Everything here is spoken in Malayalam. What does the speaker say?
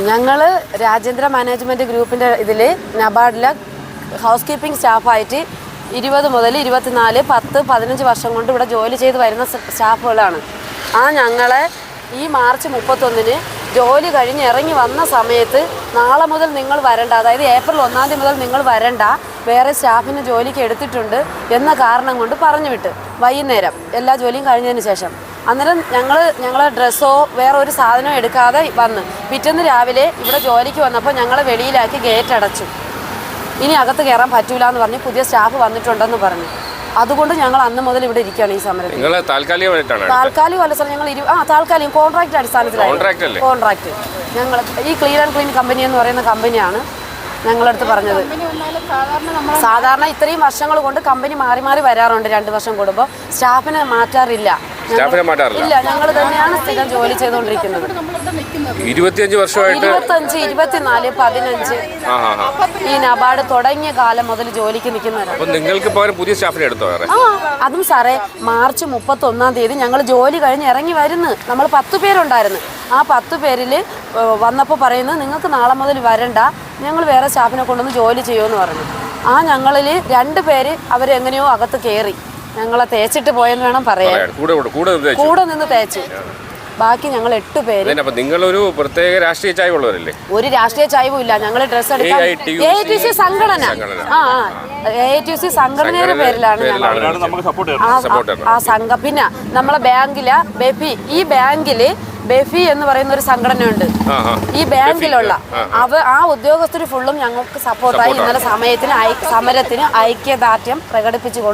ഞങ്ങൾ രാജേന്ദ്ര മാനേജ്മെൻറ്റ് ഗ്രൂപ്പിൻ്റെ ഇതിൽ നബാർഡിലെ ഹൗസ് കീപ്പിംഗ് സ്റ്റാഫായിട്ട് 20 മുതൽ 24, 10, 15 വർഷം കൊണ്ട് ഇവിടെ ജോലി ചെയ്ത് വരുന്ന സ്റ്റാഫുകളാണ്. ഞങ്ങളെ ഈ മാർച്ച് 31-ന് ജോലി കഴിഞ്ഞ് ഇറങ്ങി വന്ന സമയത്ത് നാളെ മുതൽ നിങ്ങൾ വരണ്ട, അതായത് ഏപ്രിൽ 1-ാം തീയതി മുതൽ നിങ്ങൾ വരണ്ട, വേറെ സ്റ്റാഫിന് ജോലിക്ക് എടുത്തിട്ടുണ്ട് എന്ന കാരണം കൊണ്ട് പറഞ്ഞു വിട്ട് വൈകുന്നേരം എല്ലാ ജോലിയും കഴിഞ്ഞതിന് ശേഷം. അന്നേരം ഞങ്ങളെ ഡ്രസ്സോ വേറെ ഒരു സാധനമോ എടുക്കാതെ വന്ന് പിറ്റേന്ന് രാവിലെ ഇവിടെ ജോലിക്ക് വന്നപ്പോൾ ഞങ്ങളെ വെളിയിലാക്കി ഗേറ്റ് അടച്ചു. ഇനി അകത്ത് കയറാൻ പറ്റൂല എന്ന് പറഞ്ഞ് പുതിയ സ്റ്റാഫ് വന്നിട്ടുണ്ടെന്ന് പറഞ്ഞു. അതുകൊണ്ട് ഞങ്ങൾ അന്ന് മുതൽ ഇവിടെ ഇരിക്കുകയാണ് ഈ സമരത്തിൽ. താൽക്കാലികമല്ല സാർ, ഞങ്ങൾ താൽക്കാലികം കോൺട്രാക്ട് അടിസ്ഥാനത്തിലാണ്. കോൺട്രാക്ട് ഞങ്ങൾ ഈ ക്ലീൻ ആൻഡ് ക്ലീൻ കമ്പനി എന്ന് പറയുന്ന കമ്പനിയാണ് ഞങ്ങളടുത്ത് പറഞ്ഞത്. സാധാരണ ഇത്രയും വർഷങ്ങൾ കൊണ്ട് കമ്പനി മാറി മാറി വരാറുണ്ട്, 2 വർഷം കൂടുമ്പോൾ. സ്റ്റാഫിനെ മാറ്റാറില്ല. ഇല്ല, ഞങ്ങൾ തന്നെയാണ് സ്ഥിരം ജോലി ചെയ്തുകൊണ്ടിരിക്കുന്നത്. 25 വർഷമായിട്ട് 25, 24, 15 ഈ നബാർഡ് തുടങ്ങിയ കാലം മുതൽ ജോലിക്ക് നിൽക്കുന്നവരാണ്. പുതിയ സ്റ്റാഫിനെ എടുത്തോ? അതും സാറേ, മാർച്ച് 31-ാം തീയതി ഞങ്ങൾ ജോലി കഴിഞ്ഞ് ഇറങ്ങി വരുന്നു. നമ്മൾ 10 പേരുണ്ടായിരുന്നു. ആ 10 പേരിൽ വന്നപ്പോൾ പറയുന്നത് നിങ്ങൾക്ക് നാളെ മുതൽ വരണ്ട, ഞങ്ങൾ വേറെ സ്റ്റാഫിനെ കൊണ്ടുവന്ന് ജോലി ചെയ്യുമെന്ന് പറഞ്ഞു. ഞങ്ങളിൽ 2 പേര് അവരെങ്ങനെയോ അകത്ത് കയറി ഞങ്ങളെ തേച്ചിട്ട് പോയെന്ന് വേണം പറയാൻ. കൂടെ നിന്ന് തേച്ചു. ബാക്കി ഞങ്ങൾ 8 പേര്. നിങ്ങളൊരു പ്രത്യേക രാഷ്ട്രീയ ചായ്വുള്ളവരല്ലേ? ഒരു രാഷ്ട്രീയ ചായ്വും ഇല്ല. ഞങ്ങൾ ഡ്രസ്സ് എടുക്കാൻ AITC സംഘടന AITC സംഘടനയുടെ പേരിലാണ് ആ സംഘം. പിന്നെ നമ്മളെ ബാങ്കിലെ ബെഫി, ഈ ബാങ്കില് ബെഫി എന്ന് പറയുന്ന ഒരു സംഘടനയുണ്ട്. ഈ ബാങ്കിലുള്ള ആ ഉദ്യോഗസ്ഥർ ഫുള്ളും ഞങ്ങൾക്ക് സപ്പോർട്ടായി ഇന്നലെ സമരത്തിന് ഐക്യദാർഢ്യം പ്രകടിപ്പിച്ചുകൊണ്ട്